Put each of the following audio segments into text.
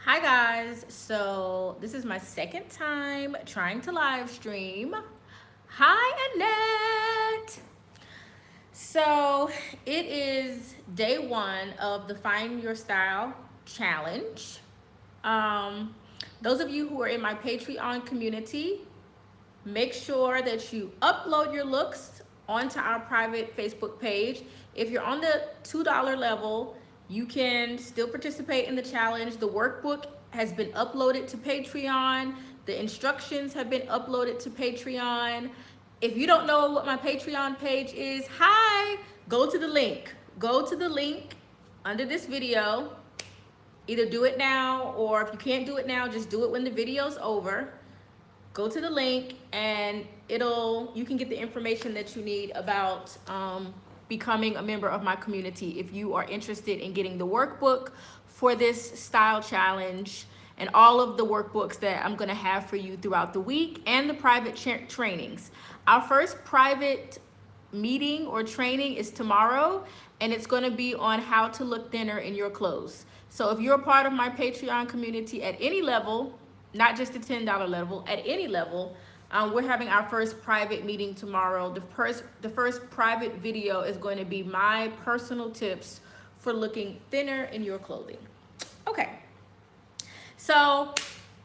Hi guys, so this is my second time trying to live stream. Hi Annette! So it is day one of the Find Your Style challenge. Um, those of you who are in my Patreon community, make sure that you upload your looks onto our private Facebook page. If you're on the $2 level, you can still participate in the challenge. The workbook has been uploaded to Patreon. The instructions have been uploaded to Patreon. If you don't know what my Patreon page is, hi, go to the link. Go to the link under this video. Either do it now, or if you can't do it now, just do it when the video's over. Go to the link and you can get the information that you need about becoming a member of my community if you are interested in getting the workbook for this style challenge and all of the workbooks that I'm going to have for you throughout the week and the private trainings. Our first private meeting or training is tomorrow, and it's going to be on how to look thinner in your clothes. So if you're a part of my Patreon community at any level, not just the $10 level, at any level, we're having our first private meeting tomorrow. The first private video is going to be my personal tips for looking thinner in your clothing. Okay, so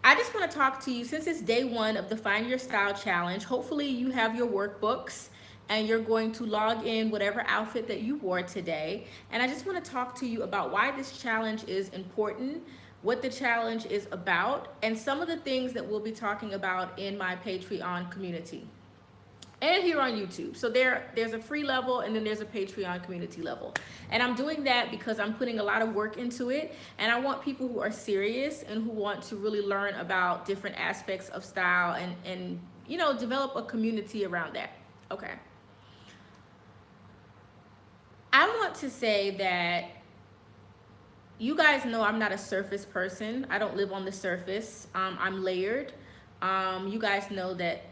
I just want to talk to you since it's day one of the Find Your Style challenge. Hopefully you have your workbooks and you're going to log in whatever outfit that you wore today. And I just want to talk to you about why this challenge is important, what the challenge is about, and some of the things that we'll be talking about in my Patreon community and here on YouTube. So there's a free level and then there's a Patreon community level. And I'm doing that because I'm putting a lot of work into it, and I want people who are serious and who want to really learn about different aspects of style and develop a community around that. Okay. I want to say that you guys know I'm not a surface person. I don't live on the surface. I'm layered. You guys know that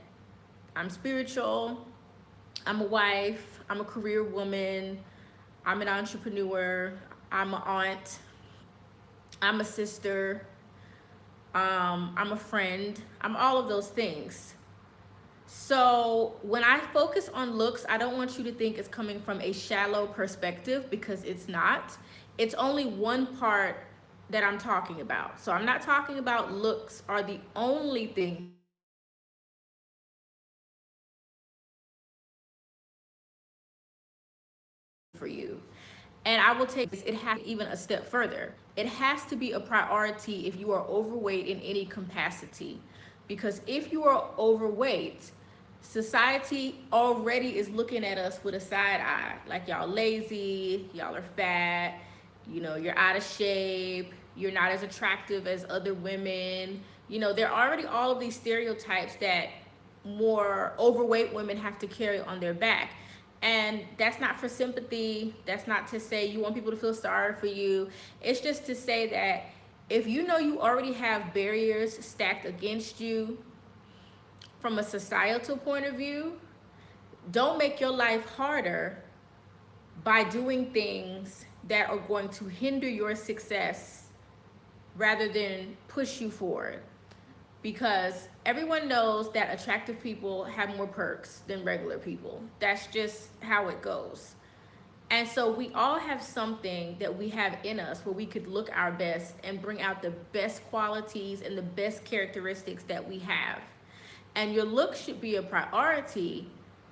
I'm spiritual. I'm a wife. I'm a career woman. I'm an entrepreneur. I'm an aunt. I'm a sister. I'm a friend. I'm all of those things. So when I focus on looks, I don't want you to think it's coming from a shallow perspective, because it's not. It's only one part that I'm talking about. So I'm not talking about looks are the only thing for you. And I will take this, it has even a step further. It has to be a priority if you are overweight in any capacity. Because if you are overweight, society already is looking at us with a side eye. Like, y'all lazy, y'all are fat, you're out of shape, you're not as attractive as other women. There are already all of these stereotypes that more overweight women have to carry on their back. And that's not for sympathy. That's not to say you want people to feel sorry for you. It's just to say that if you know you already have barriers stacked against you from a societal point of view, don't make your life harder by doing things that are going to hinder your success rather than push you forward. Because everyone knows that attractive people have more perks than regular people. That's just how it goes. And so we all have something that we have in us where we could look our best and bring out the best qualities and the best characteristics that we have. And your look should be a priority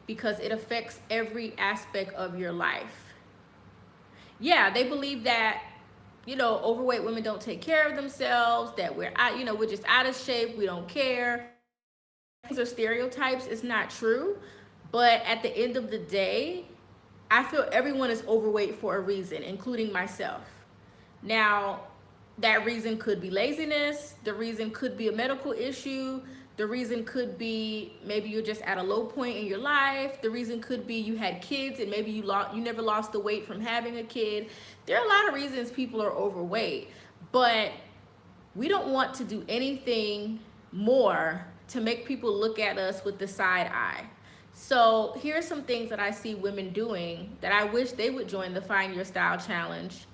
because it affects every aspect of your life. Yeah, they believe that overweight women don't take care of themselves, that we're just out of shape, we don't care. These are stereotypes. It's not true. But at the end of the day, I feel everyone is overweight for a reason, including myself. Now, that reason could be laziness. The reason could be a medical issue. The reason could be maybe you're just at a low point in your life. The reason could be you had kids and maybe you never lost the weight from having a kid. There are a lot of reasons people are overweight, but we don't want to do anything more to make people look at us with the side eye. So here are some things that I see women doing that I wish they would join the Find Your Style challenge.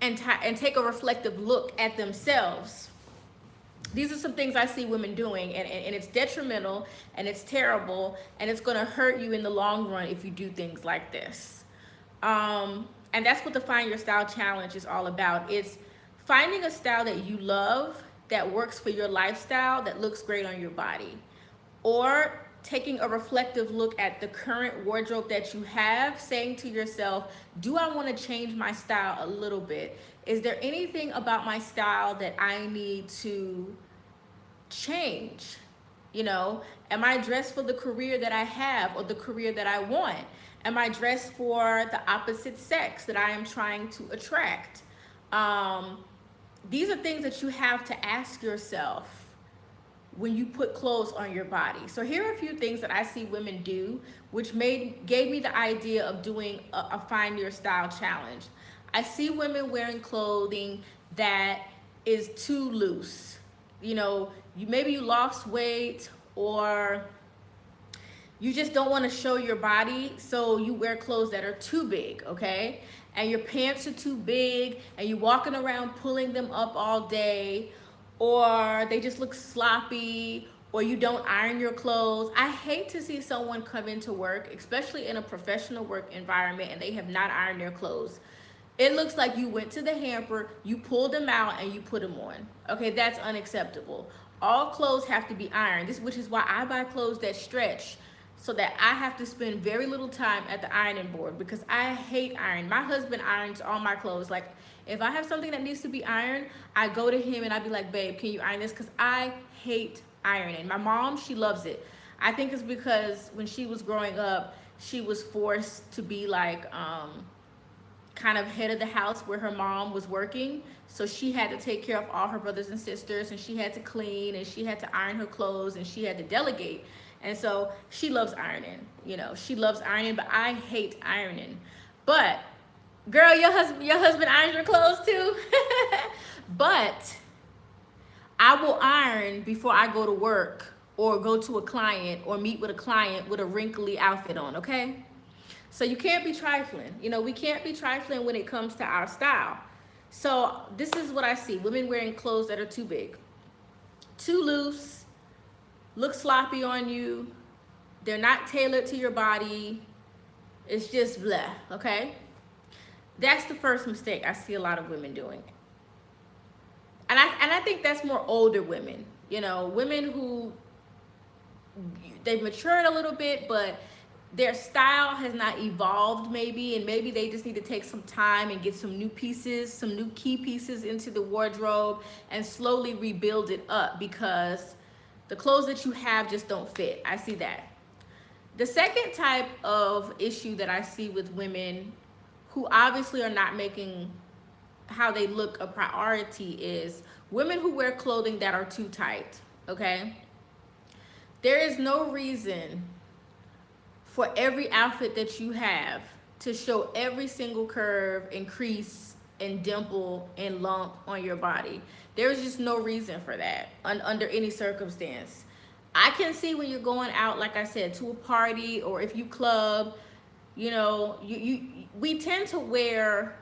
and take a reflective look at themselves. These are some things I see women doing, and it's detrimental, and it's terrible, and it's going to hurt you in the long run if you do things like this. And that's what the Find Your Style Challenge is all about. It's finding a style that you love, that works for your lifestyle, that looks great on your body, or taking a reflective look at the current wardrobe that you have, saying to yourself, do I want to change my style a little bit? Is there anything about my style that I need to change? You know, am I dressed for the career that I have or the career that I want? Am I dressed for the opposite sex that I am trying to attract? These are things that you have to ask yourself when you put clothes on your body. So here are a few things that I see women do, which gave me the idea of doing a Find Your Style challenge. I see women wearing clothing that is too loose. You know, maybe you lost weight, or you just don't want to show your body, so you wear clothes that are too big, okay? And your pants are too big, and you're walking around pulling them up all day, or they just look sloppy, or you don't iron your clothes. I hate to see someone come into work, especially in a professional work environment, and they have not ironed their clothes. It looks like you went to the hamper, you pulled them out, and you put them on. Okay, that's unacceptable. All clothes have to be ironed, which is why I buy clothes that stretch, so that I have to spend very little time at the ironing board, because I hate iron. My husband irons all my clothes. Like, if I have something that needs to be ironed, I go to him and I be like, babe, can you iron this? Because I hate ironing. My mom, she loves it. I think it's because when she was growing up, she was forced to be like kind of head of the house where her mom was working. So she had to take care of all her brothers and sisters, and she had to clean, and she had to iron her clothes, and she had to delegate. And so she loves ironing, you know, she loves ironing, but I hate ironing. But girl, your husband irons your clothes too. But I will iron before I go to work or go to a client or meet with a client with a wrinkly outfit on, okay? So you can't be trifling. You know, we can't be trifling when it comes to our style. So this is what I see. Women wearing clothes that are too big, too loose, look sloppy on you. They're not tailored to your body. It's just blah, okay? That's the first mistake I see a lot of women doing. And I think that's more older women, you know, women who they've matured a little bit, but their style has not evolved maybe, and maybe they just need to take some time and get some new pieces, some new key pieces into the wardrobe and slowly rebuild it up, because the clothes that you have just don't fit. I see that. The second type of issue that I see with women who obviously are not making how they look a priority is women who wear clothing that are too tight, okay? There is no reason for every outfit that you have to show every single curve and crease and dimple and lump on your body. There's just no reason for that under any circumstance. I can see when you're going out, like I said, to a party, or if you club, you know, we tend to wear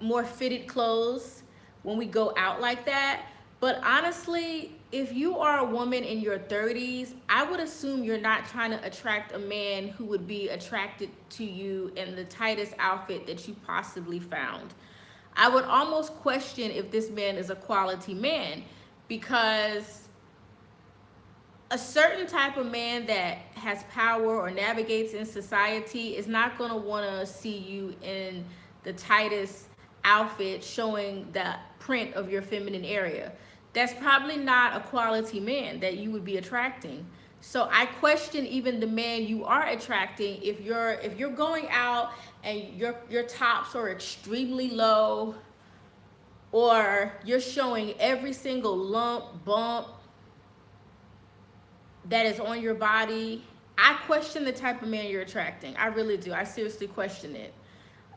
more fitted clothes when we go out like that. But honestly, if you are a woman in your 30s, I would assume you're not trying to attract a man who would be attracted to you in the tightest outfit that you possibly found. I would almost question if this man is a quality man, because a certain type of man that has power or navigates in society is not going to want to see you in the tightest outfit showing the print of your feminine area. That's probably not a quality man that you would be attracting. So I question even the man you are attracting if you're going out and your tops are extremely low, or you're showing every single lump, bump that is on your body. I question the type of man you're attracting. I really do. I seriously question it.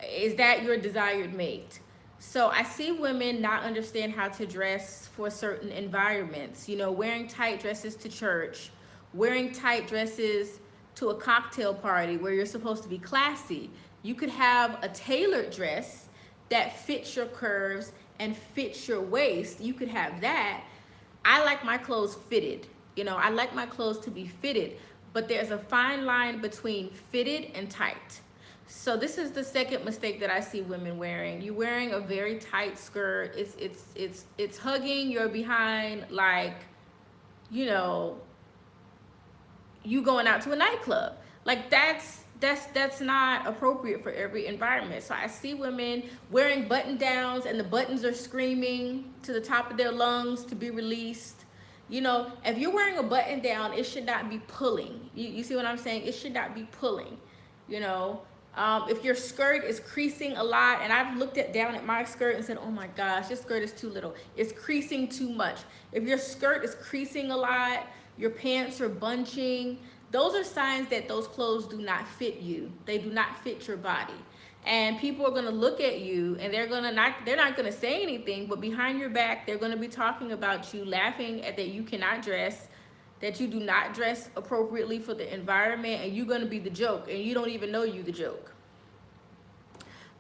Is that your desired mate? So I see women not understand how to dress for certain environments. You know, wearing tight dresses to church, wearing tight dresses to a cocktail party where you're supposed to be classy. You could have a tailored dress that fits your curves and fits your waist, you could have that. I like my clothes fitted. You know, I like my clothes to be fitted, but there's a fine line between fitted and tight. So this is the second mistake that I see women wearing. You're wearing a very tight skirt. It's hugging your behind like, you know, you going out to a nightclub. Like that's not appropriate for every environment. So I see women wearing button downs and the buttons are screaming to the top of their lungs to be released. You know, if you're wearing a button down, it should not be pulling. You see what I'm saying? It should not be pulling. You know, if your skirt is creasing a lot, and I've looked at down at my skirt and said, oh my gosh, this skirt is too little. It's creasing too much. If your skirt is creasing a lot, your pants are bunching, those are signs that those clothes do not fit you. They do not fit your body. And people are gonna look at you and they're not gonna say anything, but behind your back, they're gonna be talking about you, laughing at that you cannot dress, that you do not dress appropriately for the environment, and you're gonna be the joke, and you don't even know you the joke.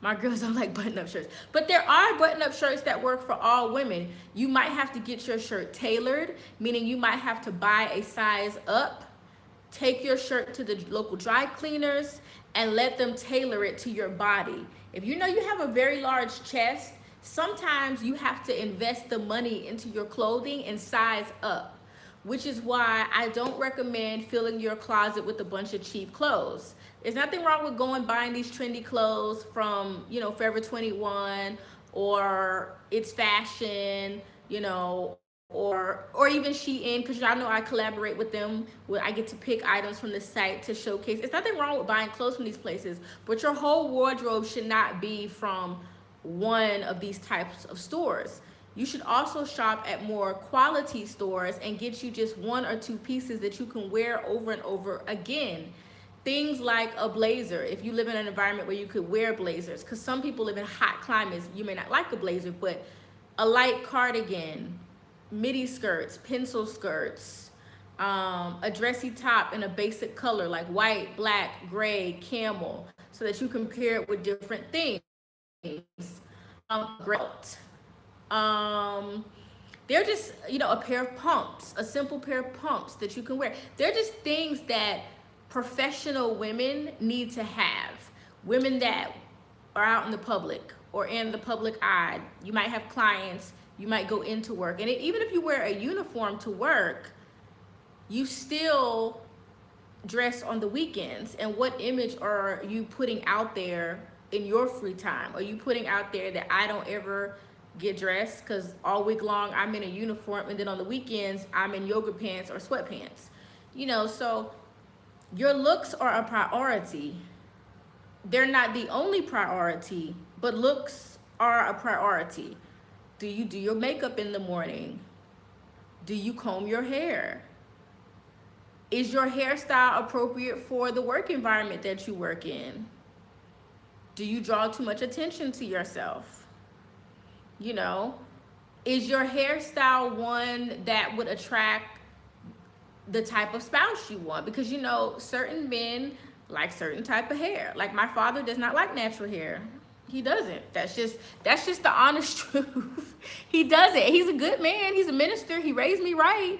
My girls don't like button-up shirts. But there are button-up shirts that work for all women. You might have to get your shirt tailored, meaning you might have to buy a size up, take your shirt to the local dry cleaners, and let them tailor it to your body. If you know you have a very large chest, sometimes you have to invest the money into your clothing and size up, which is why I don't recommend filling your closet with a bunch of cheap clothes. There's nothing wrong with going buying these trendy clothes from, you know, Forever 21 or It's Fashion, you know, or even Shein, because y'all know I collaborate with them where I get to pick items from the site to showcase. There's nothing wrong with buying clothes from these places, but your whole wardrobe should not be from one of these types of stores. You should also shop at more quality stores and get you just one or two pieces that you can wear over and over again. Things like a blazer, if you live in an environment where you could wear blazers, because some people live in hot climates, you may not like a blazer, but a light cardigan, midi skirts, pencil skirts, a dressy top in a basic color like white, black, gray, camel, so that you can pair it with different things. Great. Um, they're just, you know, a pair of pumps, a simple pair of pumps that you can wear. They're just things that professional women need to have. Women that are out in the public or in the public eye. You might have clients, you might go into work. And even if you wear a uniform to work, you still dress on the weekends. And what image are you putting out there in your free time? Are you putting out there that I don't ever get dressed because all week long I'm in a uniform, and then on the weekends I'm in yoga pants or sweatpants? You know, so your looks are a priority. They're not the only priority, but looks are a priority. Do you do your makeup in the morning? Do you comb your hair? Is your hairstyle appropriate for the work environment that you work in? Do you draw too much attention to yourself? You know, is your hairstyle one that would attract the type of spouse you want? Because, you know, certain men like certain type of hair. Like my father does not like natural hair. He doesn't. That's just the honest truth. He doesn't. He's a good man. He's a minister. He raised me right.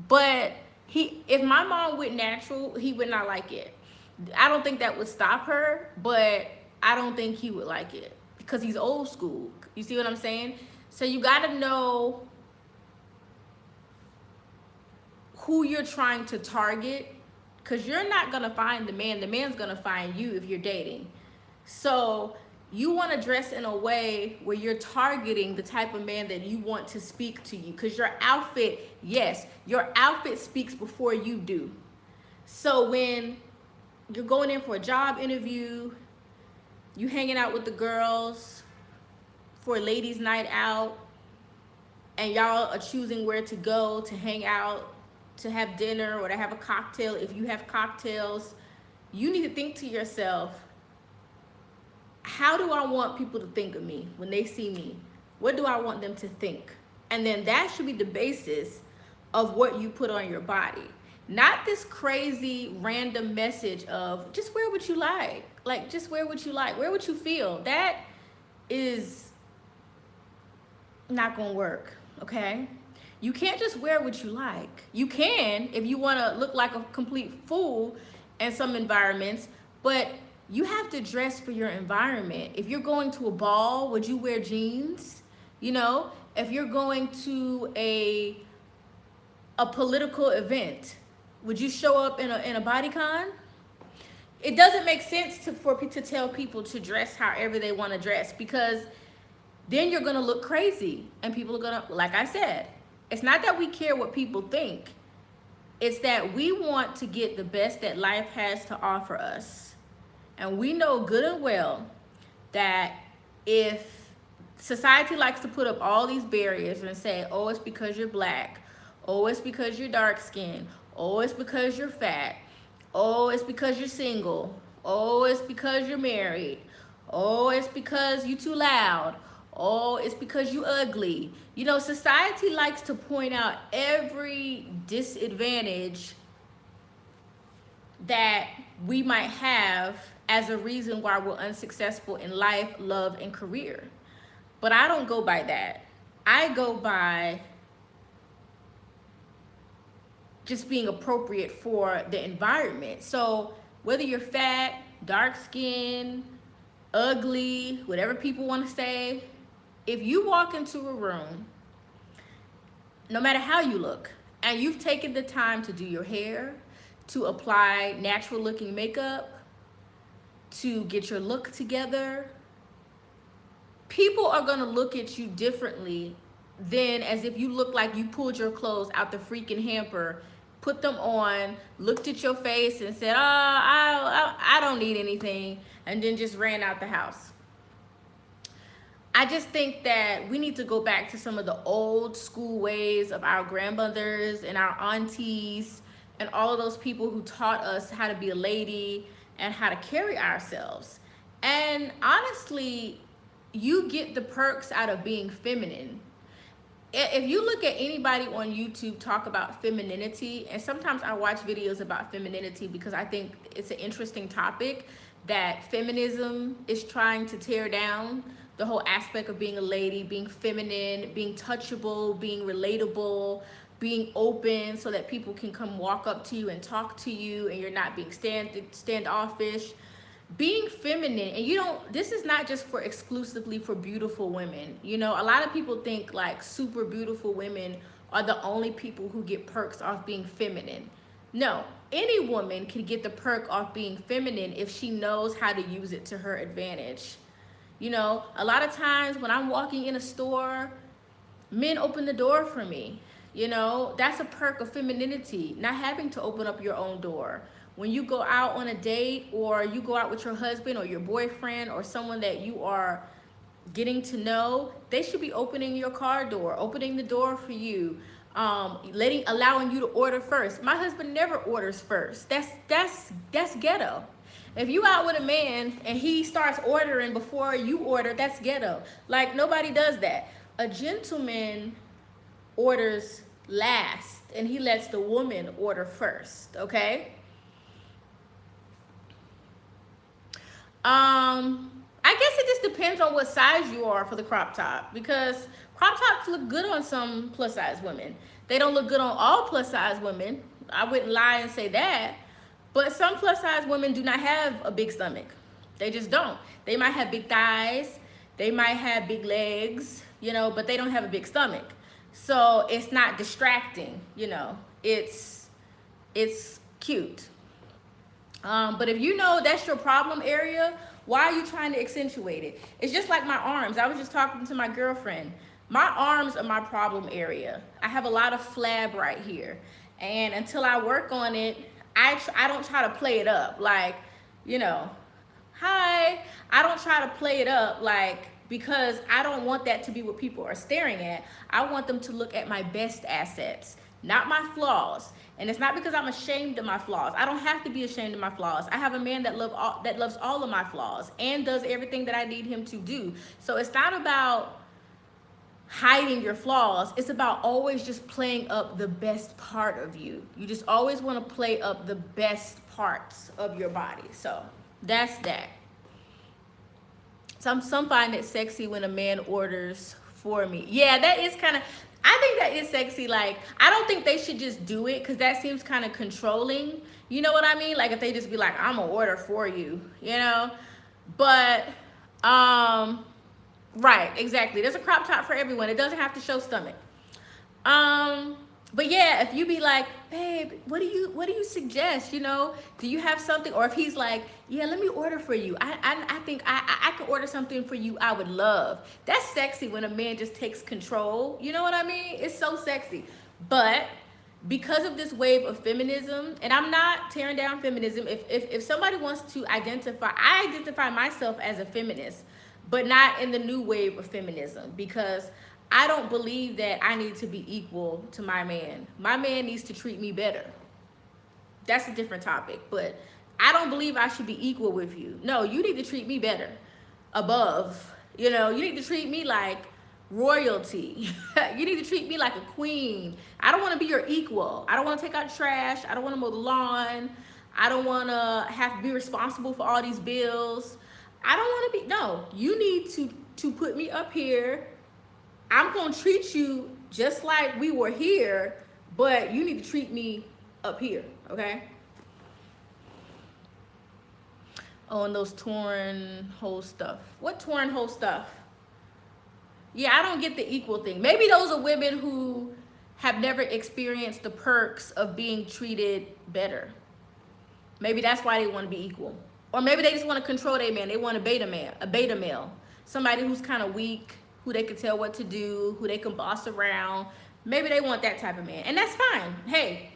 But if my mom went natural, he would not like it. I don't think that would stop her, but I don't think he would like it because he's old school. You see what I'm saying? So you got to know who you're trying to target, because you're not going to find the man. The man's going to find you if you're dating. So you want to dress in a way where you're targeting the type of man that you want to speak to you, because your outfit, yes, your outfit speaks before you do. So when you're going in for a job interview, you hanging out with the girls for a ladies' night out, and y'all are choosing where to go to hang out, to have dinner, or to have a cocktail. If you have cocktails, you need to think to yourself, how do I want people to think of me when they see me? What do I want them to think? And then that should be the basis of what you put on your body. Not this crazy random message of just wear what you like. Like, just wear what you like. Wear what you feel. That is not gonna work, okay? You can't just wear what you like. You can if you wanna look like a complete fool in some environments, but you have to dress for your environment. If you're going to a ball, would you wear jeans? You know, if you're going to a political event, would you show up in a bodycon? It doesn't make sense to tell people to dress however they want to dress, because then you're gonna look crazy and people are gonna, like I said, it's not that we care what people think, it's that we want to get the best that life has to offer us. And we know good and well that if society likes to put up all these barriers and say, oh, it's because you're black, oh, it's because you're dark skinned, oh, it's because you're fat, oh, it's because you're single, oh, it's because you're married, oh, it's because you too loud, oh, it's because you ugly. You know, society likes to point out every disadvantage that we might have as a reason why we're unsuccessful in life, love, and career. But I don't go by that. I go by just being appropriate for the environment. So whether you're fat, dark skinned, ugly, whatever people want to say, if you walk into a room, no matter how you look, and you've taken the time to do your hair, to apply natural looking makeup, to get your look together, people are gonna look at you differently than as if you look like you pulled your clothes out the freaking hamper, put them on, looked at your face and said, I don't need anything, and then just ran out the house. I just think that we need to go back to some of the old school ways of our grandmothers and our aunties and all of those people who taught us how to be a lady and how to carry ourselves. And honestly, you get the perks out of being feminine. If you look at anybody on YouTube talk about femininity, and sometimes I watch videos about femininity because I think it's an interesting topic that feminism is trying to tear down, the whole aspect of being a lady, being feminine, being touchable, being relatable, being open so that people can come walk up to you and talk to you and you're not being standoffish. Being feminine, and you don't, this is not just for exclusively for beautiful women. You know, a lot of people think like super beautiful women are the only people who get perks off being feminine. No, any woman can get the perk off being feminine if she knows how to use it to her advantage. You know, a lot of times when I'm walking in a store, men open the door for me. You know, that's a perk of femininity, not having to open up your own door. When you go out on a date or you go out with your husband or your boyfriend or someone that you are getting to know, they should be opening your car door, opening the door for you, allowing you to order first. My husband never orders first. That's ghetto. If you out with a man and he starts ordering before you order, that's ghetto. Like, nobody does that. A gentleman orders last and he lets the woman order first, okay? I guess it just depends on what size you are for the crop top, because crop tops look good on some plus size women. They don't look good on all plus size women. I wouldn't lie and say that. But some plus size women do not have a big stomach. They just don't. They might have big thighs, they might have big legs, you know, but they don't have a big stomach. So it's not distracting, you know. It's cute. But if you know that's your problem area, why are you trying to accentuate it? It's just like my arms. I was just talking to my girlfriend. My arms are my problem area. I have a lot of flab right here. And until I work on it, I don't try to play it up. Like, you know, hi. I don't try to play it up like, because I don't want that to be what people are staring at. I want them to look at my best assets, not my flaws. And it's not because I'm ashamed of my flaws. I don't have to be ashamed of my flaws. I have a man that loves all of my flaws and does everything that I need him to do. So it's not about hiding your flaws. It's about always just playing up the best part of you. You just always want to play up the best parts of your body. So that's that. Some find it sexy when a man orders for me. Yeah, that is kind of. I think that is sexy. Like, I don't think they should just do it because that seems kind of controlling. You know what I mean? Like if they just be like, "I'm gonna order for you," you know. But, um, right, exactly. There's a crop top for everyone. It doesn't have to show stomach. Um, but yeah, if you be like, babe, what do you suggest? You know, do you have something? Or if he's like, yeah, let me order for you. I think I could order something for you I would love. That's sexy when a man just takes control. You know what I mean? It's so sexy. But because of this wave of feminism, and I'm not tearing down feminism, if somebody wants to identify, I identify myself as a feminist, but not in the new wave of feminism, because I don't believe that I need to be equal to my man. My man needs to treat me better. That's a different topic, but I don't believe I should be equal with you. No, you need to treat me better, above. You know, you need to treat me like royalty. You need to treat me like a queen. I don't want to be your equal. I don't want to take out trash. I don't want to mow the lawn. I don't want to have to be responsible for all these bills. I don't want to be. No, you need to put me up here. I'm gonna treat you just like we were here, but you need to treat me up here, okay? Oh, and those torn hole stuff. What torn hole stuff? Yeah, I don't get the equal thing. Maybe those are women who have never experienced the perks of being treated better. Maybe that's why they want to be equal. Or maybe they just want to control their man. They want a beta male. Somebody who's kind of weak, who they can tell what to do, who they can boss around. Maybe they want that type of man. And that's fine. Hey,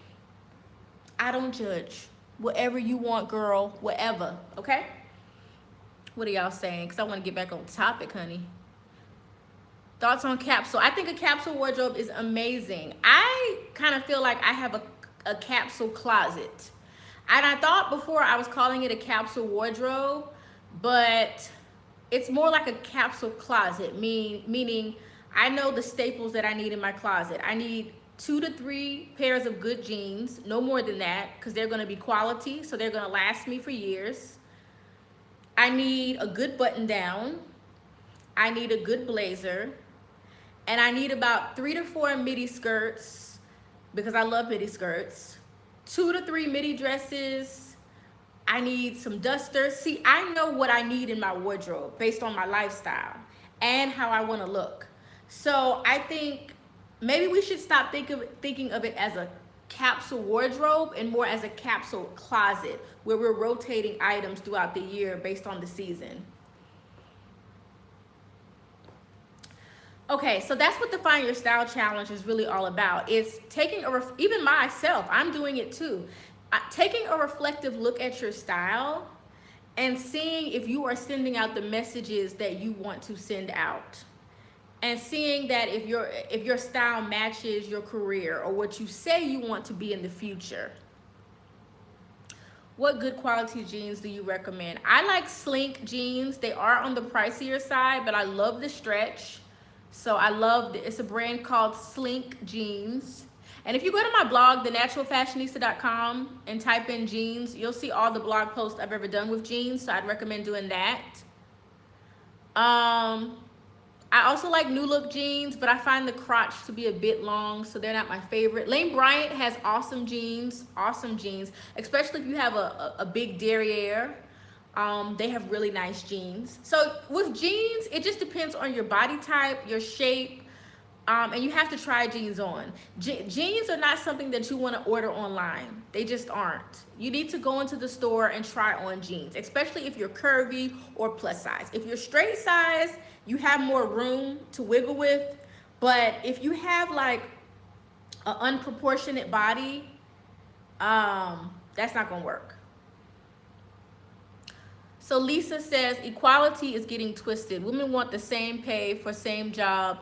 I don't judge. Whatever you want, girl, whatever. Okay? What are y'all saying? Because I want to get back on topic, honey. Thoughts on capsule? I think a capsule wardrobe is amazing. I kind of feel like I have a capsule closet. And I thought before I was calling it a capsule wardrobe, but it's more like a capsule closet, meaning I know the staples that I need in my closet. I need 2 to 3 pairs of good jeans, no more than that, because they're going to be quality, so they're going to last me for years. I need a good button down. I need a good blazer. And I need about 3 to 4 midi skirts, because I love midi skirts. 2 to 3 midi dresses. I need some dusters. See, I know what I need in my wardrobe based on my lifestyle and how I want to look. So I think maybe we should stop thinking of it as a capsule wardrobe and more as a capsule closet where we're rotating items throughout the year based on the season. Okay, so that's what the Find Your Style Challenge is really all about. It's taking even myself, I'm doing it too. Taking a reflective look at your style and seeing if you are sending out the messages that you want to send out. And seeing that if your style matches your career or what you say you want to be in the future. What good quality jeans do you recommend? I like Slink jeans. They are on the pricier side, but I love the stretch. So it's a brand called Slink Jeans. And if you go to my blog, thenaturalfashionista.com, and type in jeans, you'll see all the blog posts I've ever done with jeans. So I'd recommend doing that. I also like New Look jeans, but I find the crotch to be a bit long, so they're not my favorite. Lane Bryant has awesome jeans, especially if you have a big derriere. They have really nice jeans. So with jeans, it just depends on your body type, your shape, and you have to try jeans on. Jeans are not something that you want to order online. They just aren't. You need to go into the store and try on jeans, especially if you're curvy or plus size. If you're straight size, you have more room to wiggle with. But if you have like an unproportionate body, that's not gonna work. So Lisa says, equality is getting twisted. Women want the same pay for same job,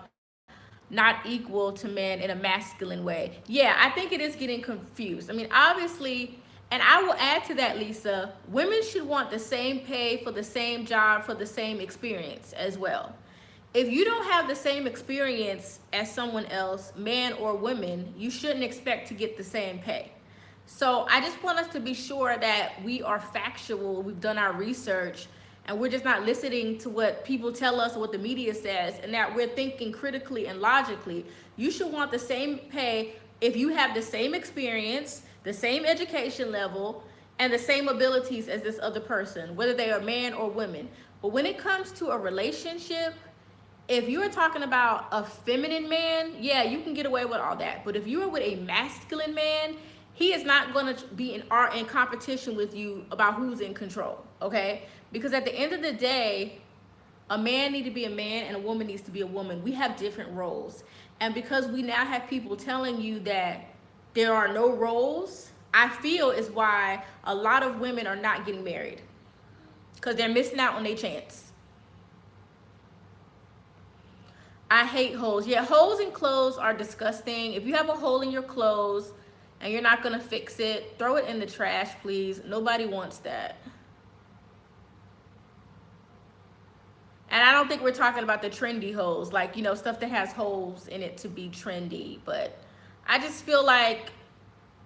not equal to men in a masculine way. Yeah, I think it is getting confused. I mean, obviously, and I will add to that, Lisa, women should want the same pay for the same job for the same experience as well. If you don't have the same experience as someone else, man or woman, you shouldn't expect to get the same pay. So I just want us to be sure that we are factual, we've done our research, and we're just not listening to what people tell us or what the media says, and that we're thinking critically and logically, you should want the same pay if you have the same experience, the same education level, and the same abilities as this other person, whether they are man or women. But when it comes to a relationship, if you're talking about a feminine man, yeah, you can get away with all that. But if you are with a masculine man, he is not going to be in competition with you about who's in control, okay? Because at the end of the day, a man needs to be a man and a woman needs to be a woman. We have different roles. And because we now have people telling you that there are no roles, I feel is why a lot of women are not getting married, because they're missing out on their chance. I hate holes. Yeah, holes in clothes are disgusting. If you have a hole in your clothes and you're not gonna fix it, throw it in the trash, please. Nobody wants that. And I don't think we're talking about the trendy holes, like, stuff that has holes in it to be trendy. But I just feel like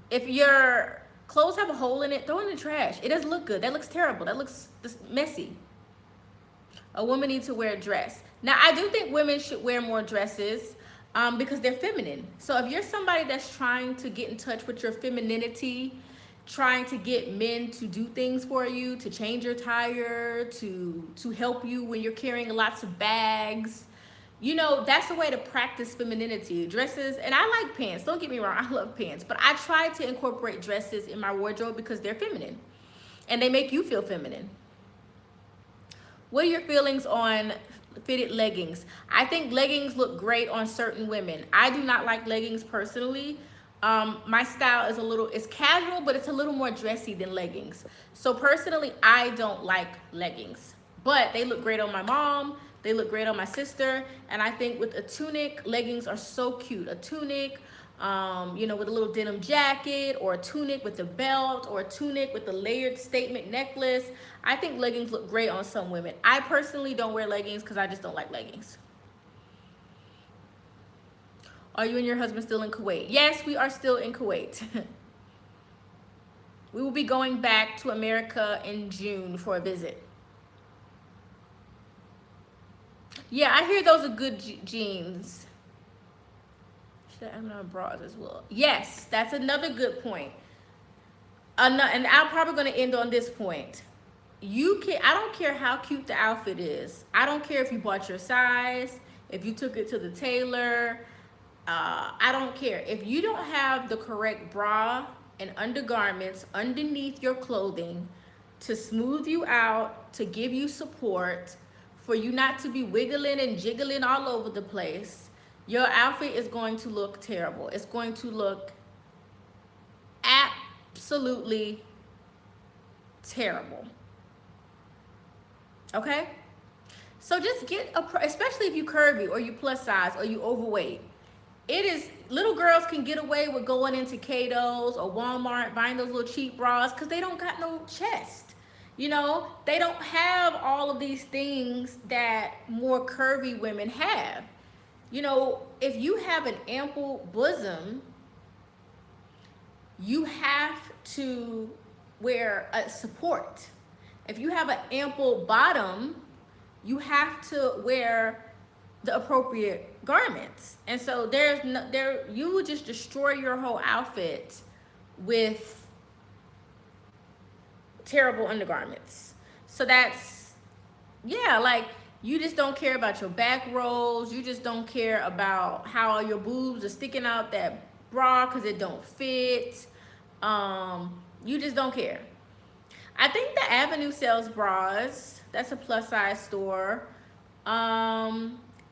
if your clothes have a hole in it, throw it in the trash. It doesn't look good. That looks terrible. That looks just messy. A woman needs to wear a dress. Now, I do think women should wear more dresses because they're feminine. So if you're somebody that's trying to get in touch with your femininity, trying to get men to do things for you, to change your tire, to help you when you're carrying lots of bags, that's a way to practice femininity. Dresses, and I like pants. Don't get me wrong, I love pants. But I try to incorporate dresses in my wardrobe because they're feminine. And they make you feel feminine. What are your feelings on fitted leggings? I think leggings look great on certain women. I do not like leggings personally. My style is it's casual, but it's a little more dressy than leggings. So personally, I don't like leggings, but they look great on my mom. They look great on my sister. And I think with a tunic, leggings are so cute. A tunic, with a little denim jacket, or a tunic with a belt, or a tunic with a layered statement necklace. I think leggings look great on some women. I personally don't wear leggings because I just don't like leggings. Are you and your husband still in Kuwait? Yes, we are still in Kuwait. We will be going back to America in June for a visit. Yeah, I hear those are good jeans. Should I have no bras as well? Yes, that's another good point. And I'm probably going to end on this point. I don't care how cute the outfit is. I don't care if you bought your size, if you took it to the tailor. I don't care. If you don't have the correct bra and undergarments underneath your clothing to smooth you out, to give you support, for you not to be wiggling and jiggling all over the place, your outfit is going to look terrible. It's going to look absolutely terrible. Okay? So just especially if you curvy or you plus size or you overweight. Little girls can get away with going into Cato's or Walmart buying those little cheap bras because they don't got no chest. They don't have all of these things that more curvy women have. If you have an ample bosom, you have to wear a support. If you have an ample bottom, you have to wear the appropriate garments. And so you would just destroy your whole outfit with terrible undergarments. So you just don't care about your back rolls. You just don't care about how your boobs are sticking out that bra because it don't fit. You just don't care. I think the Avenue sells bras. That's a plus size store.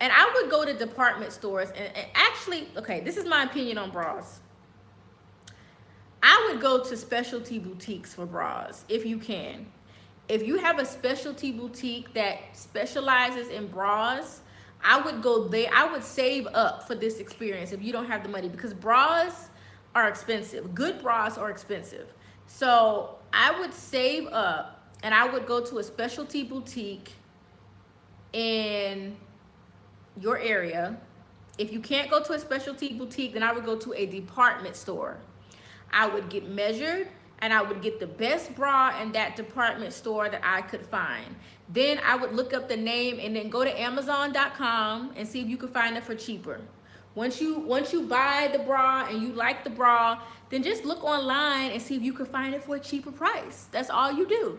And I would go to department stores and actually, okay, this is my opinion on bras. I would go to specialty boutiques for bras if you can. If you have a specialty boutique that specializes in bras, I would go there. I would save up for this experience if you don't have the money, because bras are expensive. Good bras are expensive. So I would save up and I would go to a specialty boutique in your area. If you can't go to a specialty boutique, then I would go to a department store. I would get measured and I would get the best bra in that department store that I could find. Then I would look up the name and then go to Amazon.com and see if you could find it for cheaper. Once you buy the bra and you like the bra, then just look online and see if you can find it for a cheaper price. That's all you do.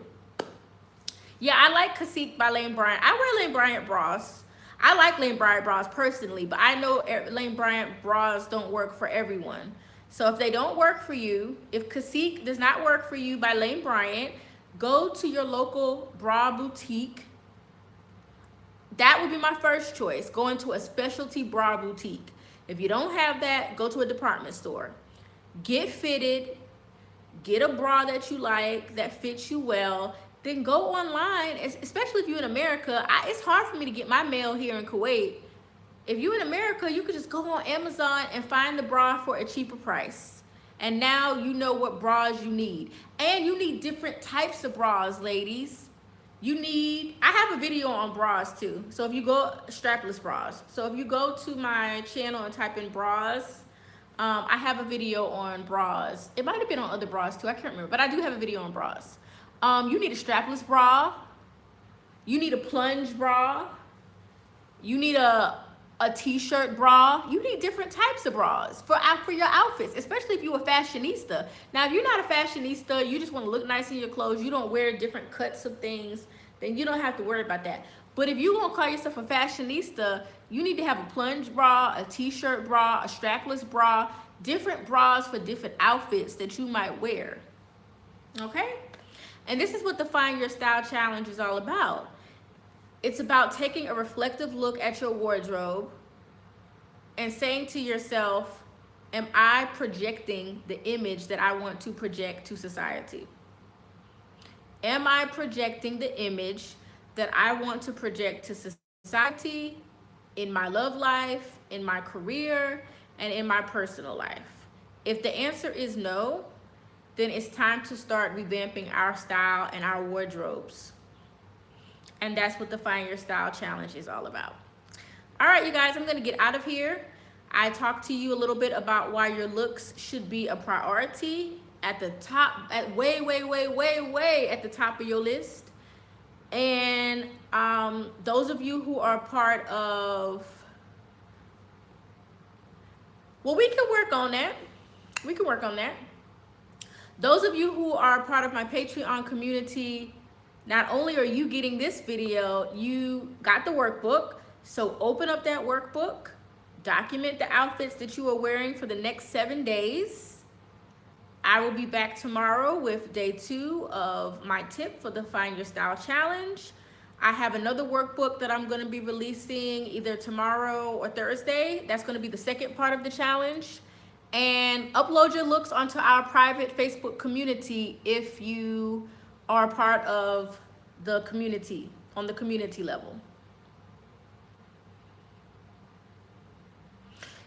Yeah, I like Cacique by Lane Bryant. I wear Lane Bryant bras. I like Lane Bryant bras personally, but I know Lane Bryant bras don't work for everyone. So if they don't work for you, if Cacique does not work for you by Lane Bryant, go to your local bra boutique. That would be my first choice, go into a specialty bra boutique. If you don't have that, go to a department store. Get fitted, get a bra that you like, that fits you well, then go online, especially if you're in America. It's hard for me to get my mail here in Kuwait. If you're in America, you could just go on Amazon and find the bra for a cheaper price. And now you know what bras you need. And you need different types of bras, ladies. I have a video on bras too. So if you go, strapless bras. So if you go to my channel and type in bras, I have a video on bras. It might have been on other bras too, I can't remember, but I do have a video on bras. You need a strapless bra. You need a plunge bra. You need a t-shirt bra. You need different types of bras for your outfits, especially if you're a fashionista. Now, if you're not a fashionista, you just want to look nice in your clothes, you don't wear different cuts of things, then you don't have to worry about that. But if you want to call yourself a fashionista, you need to have a plunge bra, a t-shirt bra, a strapless bra, different bras for different outfits that you might wear. Okay? And this is what the Find Your Style Challenge is all about. It's about taking a reflective look at your wardrobe and saying to yourself, am I projecting the image that I want to project to society? Am I projecting the image that I want to project to society, in my love life, in my career, and in my personal life? If the answer is no, then it's time to start revamping our style and our wardrobes. And that's what the Find Your Style Challenge is all about. All right, you guys, I'm gonna get out of here. I talked to you a little bit about why your looks should be a priority at the top, at way at the top of your list. And those of you who are part of, well, we can work on that. We can work on that. Those of you who are part of my Patreon community, not only are you getting this video, you got the workbook. So open up that workbook, document the outfits that you are wearing for the next 7 days. I will be back tomorrow with day 2 of my tip for the Find Your Style Challenge. I have another workbook that I'm going to be releasing either tomorrow or Thursday. That's going to be the second part of the challenge. And upload your looks onto our private Facebook community if you are part of the community, on the community level.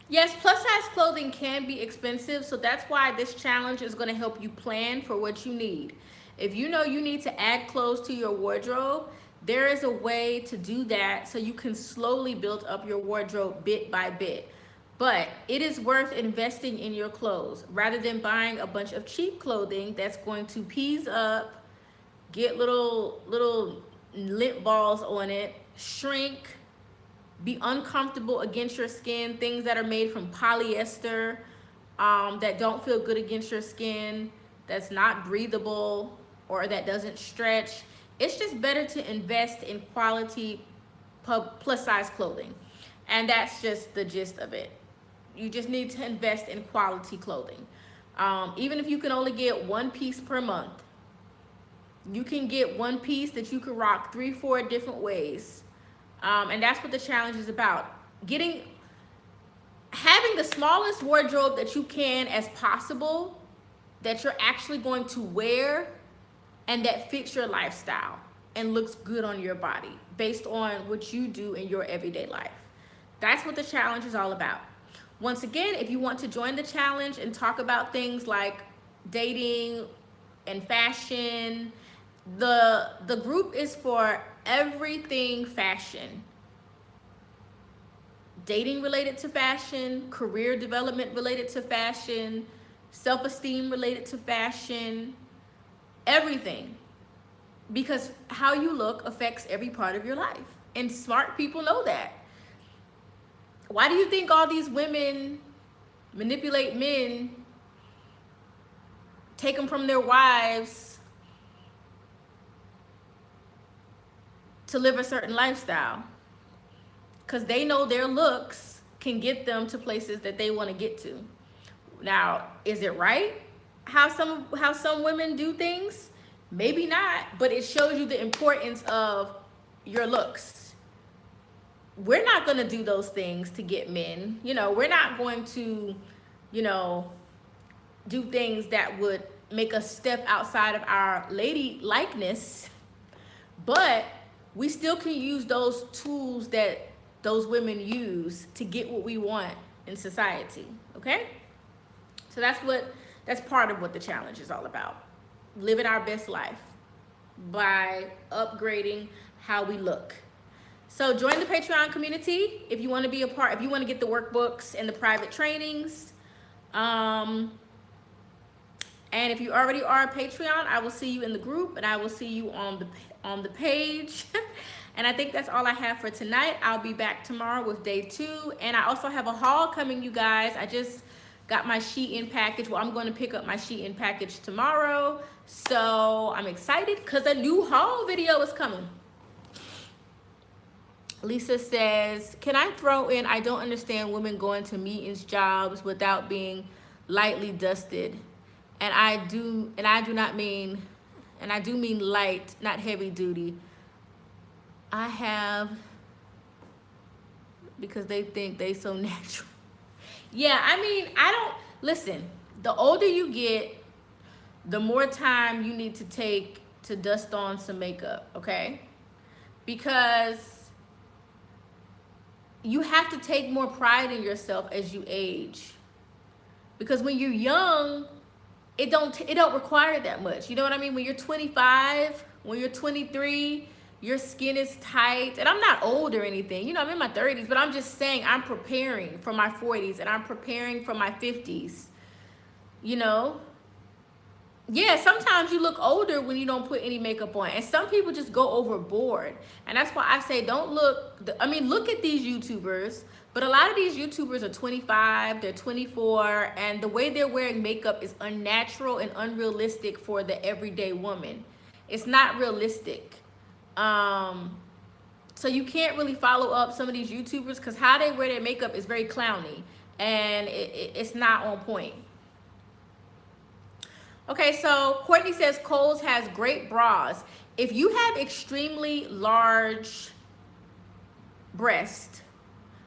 Yes, plus size clothing can be expensive, so that's why this challenge is going to help you plan for what you need. If you know you need to add clothes to your wardrobe, there is a way to do that so you can slowly build up your wardrobe bit by bit. But it is worth investing in your clothes rather than buying a bunch of cheap clothing that's going to piece up, get little lint balls on it, shrink, be uncomfortable against your skin, things that are made from polyester that don't feel good against your skin, that's not breathable, or that doesn't stretch. It's just better to invest in quality plus size clothing. And that's just the gist of it. You just need to invest in quality clothing. Even if you can only get 1 piece per month, you can get 1 piece that you can rock 3-4 different ways. And that's what the challenge is about. Having the smallest wardrobe that you can as possible, that you're actually going to wear and that fits your lifestyle and looks good on your body based on what you do in your everyday life. That's what the challenge is all about. Once again, if you want to join the challenge and talk about things like dating and fashion, the group is for everything fashion. Dating related to fashion, career development related to fashion, self-esteem related to fashion, everything, because how you look affects every part of your life, and smart people know that. Why do you think all these women manipulate men, take them from their wives to live a certain lifestyle? Because they know their looks can get them to places that they want to get to. Now, is it right how some women do things? Maybe not, but it shows you the importance of your looks. We're not going to do those things to get men. We're not going to, you know, do things that would make us step outside of our lady likeness, but we still can use those tools that those women use to get what we want in society. Okay, so that's part of what the challenge is all about, living our best life by upgrading how we look. So join the Patreon community if you want to be a part, if you want to get the workbooks and the private trainings. And if you already are a Patreon, I will see you in the group, and I will see you on the page. And I think that's all I have for tonight. I'll be back tomorrow with day 2. And I also have a haul coming, you guys. I just got my Shein package. Well, I'm going to pick up my Shein package tomorrow. So I'm excited because a new haul video is coming. Lisa says, can I throw in, I don't understand women going to meetings, jobs without being lightly dusted. And I do mean light, not heavy duty. I have, because they think they so natural. Yeah, I don't, listen, the older you get, the more time you need to take to dust on some makeup, okay? Because you have to take more pride in yourself as you age. Because when you're young, it don't require that much. You know what I mean? When you're 25, when you're 23, your skin is tight. And I'm not old or anything. I'm in my 30s, but I'm just saying I'm preparing for my 40s and I'm preparing for my 50s. Yeah, sometimes you look older when you don't put any makeup on. And some people just go overboard. And that's why I say don't look. Look at these YouTubers. But a lot of these YouTubers are 25, they're 24, and the way they're wearing makeup is unnatural and unrealistic for the everyday woman. It's not realistic. So you can't really follow up some of these YouTubers because how they wear their makeup is very clowny, and it's not on point. Okay, so Courtney says Kohl's has great bras. If you have extremely large breasts,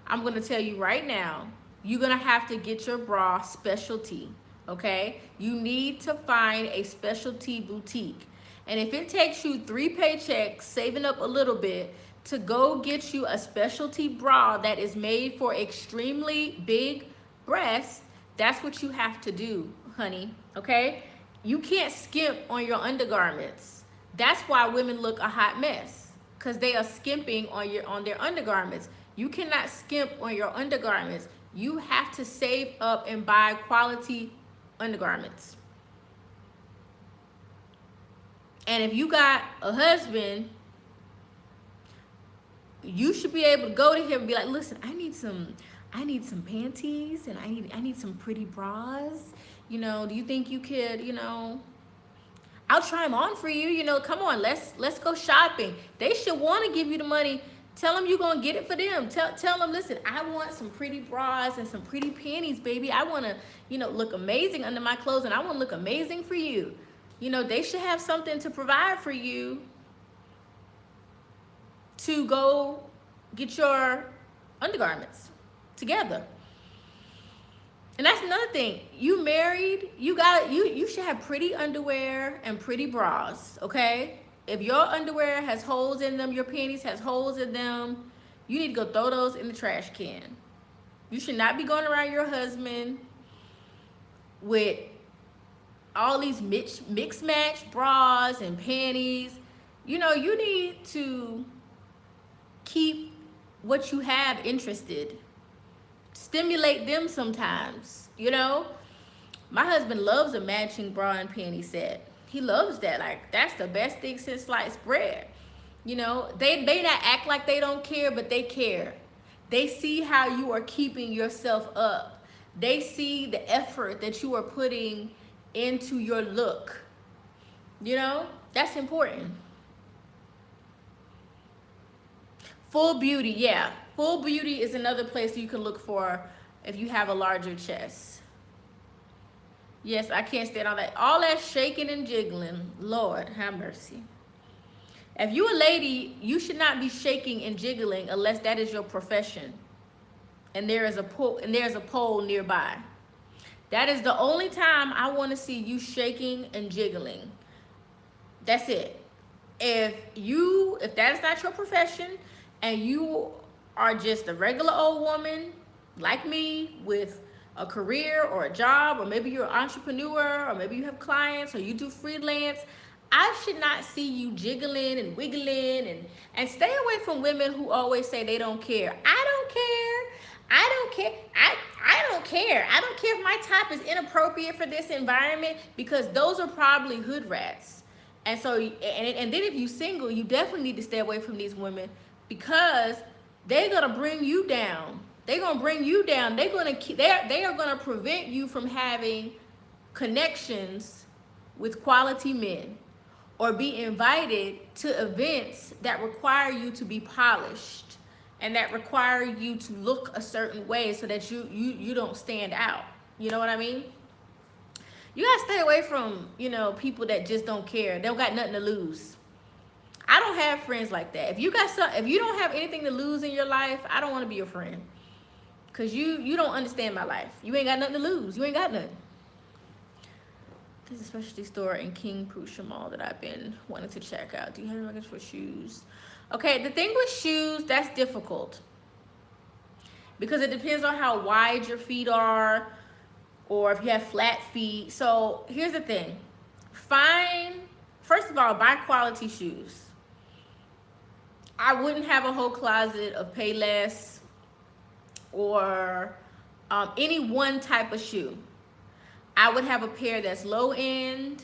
I'm going to tell you right now, you're going to have to get your bra specialty, okay? You need to find a specialty boutique. And if it takes you 3 paychecks, saving up a little bit, to go get you a specialty bra that is made for extremely big breasts, that's what you have to do, honey, okay? You can't skimp on your undergarments. That's why women look a hot mess, because they are skimping on their undergarments. You cannot skimp on your undergarments. You have to save up and buy quality undergarments. And if you got a husband, you should be able to go to him and be like, listen, I need some panties, and I need some pretty bras. Do you think you could, I'll try them on for you. Come on, let's go shopping. They should want to give you the money. Tell them you're going to get it for them. Tell them, listen, I want some pretty bras and some pretty panties, baby. I want to, look amazing under my clothes, and I want to look amazing for you. They should have something to provide for you to go get your undergarments together. And that's another thing. You married, you should have pretty underwear and pretty bras, okay? If your underwear has holes in them, your panties has holes in them, you need to go throw those in the trash can. You should not be going around your husband with all these mixed match bras and panties. You need to keep what you have interested. Stimulate them sometimes, My husband loves a matching bra and panty set. He loves that. Like, that's the best thing since sliced bread. You know, they not act like they don't care, but they care. They see how you are keeping yourself up. They see the effort that you are putting into your look. You know, that's important. Full beauty, yeah. Full beauty is another place you can look for if you have a larger chest. Yes, I can't stand all that shaking and jiggling. Lord, have mercy. If you a lady, you should not be shaking and jiggling unless that is your profession, and there's a pole nearby. That is the only time I want to see you shaking and jiggling. That's it. If that is not your profession, and you are just a regular old woman like me with a career or a job, or maybe you're an entrepreneur, or maybe you have clients, or you do freelance, I should not see you jiggling and wiggling, and stay away from women who always say they don't care. I don't care. I don't care. I don't care. I don't care if my top is inappropriate for this environment, because those are probably hood rats. And so, and then if you single, you definitely need to stay away from these women, because they're gonna bring you down. They're gonna bring you down. They are gonna prevent you from having connections with quality men, or be invited to events that require you to be polished, and that require you to look a certain way, so that you don't stand out. You know what I mean? You gotta stay away from, people that just don't care. They don't got nothing to lose. I don't have friends like that. If you don't have anything to lose in your life, I don't want to be your friend. Cause you don't understand my life. You ain't got nothing to lose. You ain't got nothing. There's a specialty store in King Prussia Mall that I've been wanting to check out. Do you have any records for shoes? Okay, the thing with shoes, that's difficult, because it depends on how wide your feet are, or if you have flat feet. So here's the thing. First of all, buy quality shoes. I wouldn't have a whole closet of Payless or any one type of shoe. I would have a pair that's low end.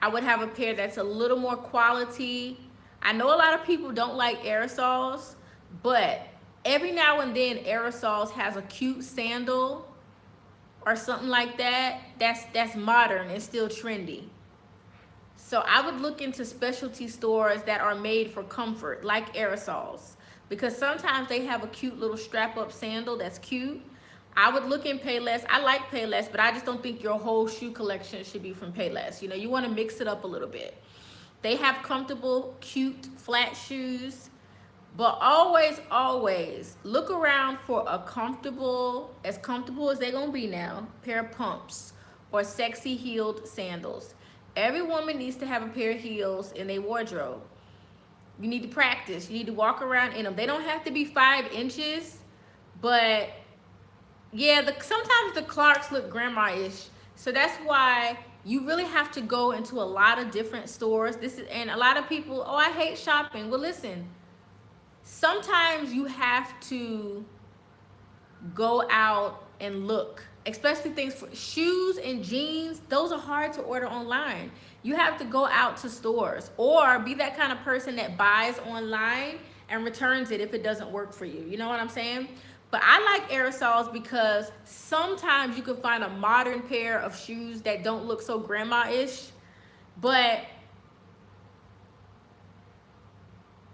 I would have a pair that's a little more quality. I know a lot of people don't like aerosols, but every now and then aerosols has a cute sandal or something like that. That's modern and still trendy. So I would look into specialty stores that are made for comfort, like aerosols, because sometimes they have a cute little strap-up sandal that's cute. I would look in Payless. I like Payless, but I just don't think your whole shoe collection should be from Payless. You want to mix it up a little bit. They have comfortable, cute, flat shoes, but always look around for a comfortable as they're going to be now, pair of pumps or sexy heeled sandals. Every woman needs to have a pair of heels in their wardrobe. You need to practice. You need to walk around in them. They don't have to be 5 inches, but yeah, sometimes the Clarks look grandma-ish. So that's why you really have to go into a lot of different stores. And a lot of people, oh, I hate shopping. Well, listen, sometimes you have to go out and look, especially things for shoes and jeans. Those are hard to order online. You have to go out to stores, or be that kind of person that buys online and returns it if it doesn't work for you. You know what I'm saying? But I like aerosols because sometimes you can find a modern pair of shoes that don't look so grandma-ish, but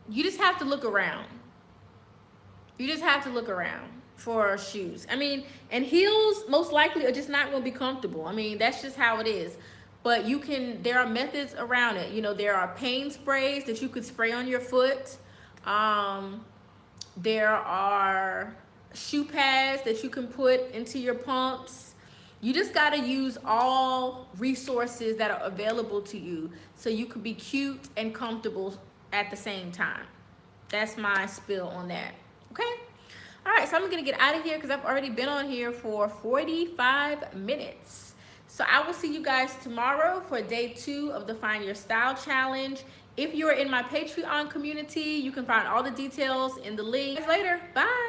you just have to look around. You just have to look around for shoes. I mean, and heels most likely are just not going to be comfortable. I mean, that's just how it is. But there are methods around it. There are pain sprays that you could spray on your foot. There are shoe pads that you can put into your pumps. You just got to use all resources that are available to you so you can be cute and comfortable at the same time. That's my spill on that. Okay? All right, so I'm going to get out of here because I've already been on here for 45 minutes. So I will see you guys tomorrow for day 2 of the Find Your Style Challenge. If you're in my Patreon community, you can find all the details in the link. Later. Bye.